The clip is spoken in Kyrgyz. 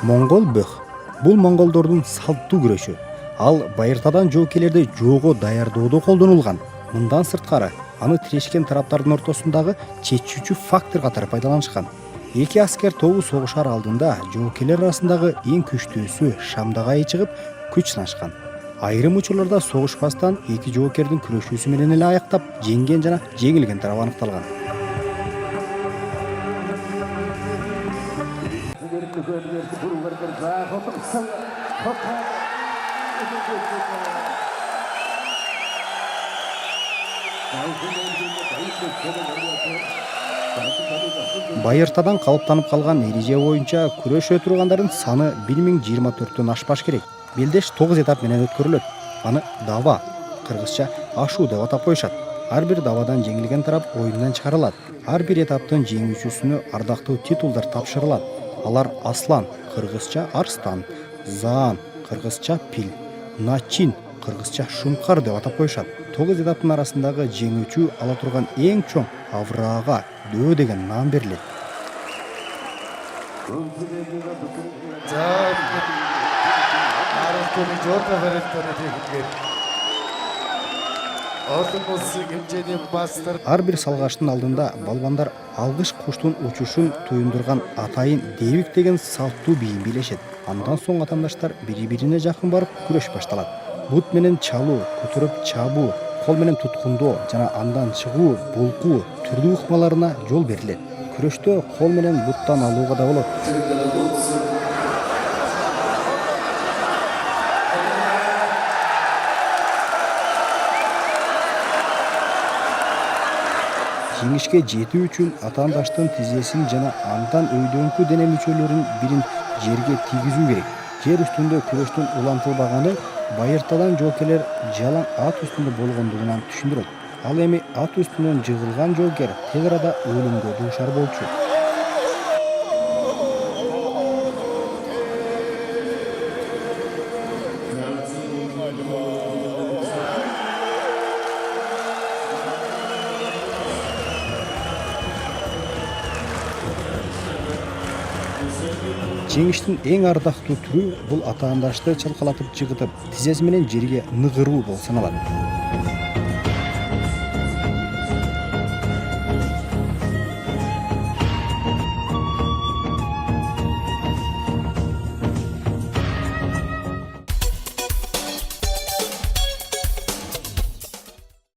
Моңгол бөх. Бул монголдордун салттуу күрөшү. Ал байыртадан жоокелерди жоого даярдоодо колдонулган. Мындан сырткары, аны тирешкен тараптардын ортосундагы чечүүчү фактор катары пайдаланышкан. Эки аскер тобу согушар алдында жоокелер арасындагы эң күчтүүсү шамдага чыгып күч сынашкан. Айрым учурларда согушпастан эки жоокердин күрөшүүсү менен эле аяктап, жеңген жана жеңилген тарап аныкталган. Байыртадан калыптанып калган эреже боюнча күрөшө тургандардын саны 1024төн ашпаш керек. Белдеш 9 этап менен өткөрүлөт. Аны даба, кыргызча ашуу деп атап коюшат. Ар бир давадан жеңилген тарап оюндан чыгарылат. Ар бир этаптын жеңүүчүсүнө ардактуу титулдар тапшырылат. Алар аслан, кыргызча арстан, заан, кыргызча пил, начин, кыргызча шумкар деп атап коюшат. 9 этаптын арасындагы жеңүүчү ала турган эң чоң авраага дөө деген наам берилет. Ар бир салгаштын алдында балбандар алгыш куштун учушун туюндурган атайын дебик деген салттуу бийин бийлешет. Андан соң атаандаштар бири-бирине жакын барып күрөш башталат. Бут менен чалуу, көтөрүп чабуу, кол менен туткундоо жана андан чыгуу, булкуу түрдүү ыкмаларына жол берилет. Күрөштө кол менен буттан алууга да болот. Жеңишке жетүү үчүн атаандаштын тизесин жана андан өйдөңкү дене мүчөлөрүнүн бирин жерге тийгизүү керек. Жер үстүндө күрөштүн улантылбаганы байыртадан жоокерлер жалаң ат үстүндө болгондугунан түшүндүрөт. Ал эми ат үстүнөн жыгылган жоокер тез арада өлүмгө дуушар болчу. Жеңиштин эң ардактуу түрү бул атаандашты чалкалатып жыгытып, тизеси менен жерге ныгыруу болуп саналат.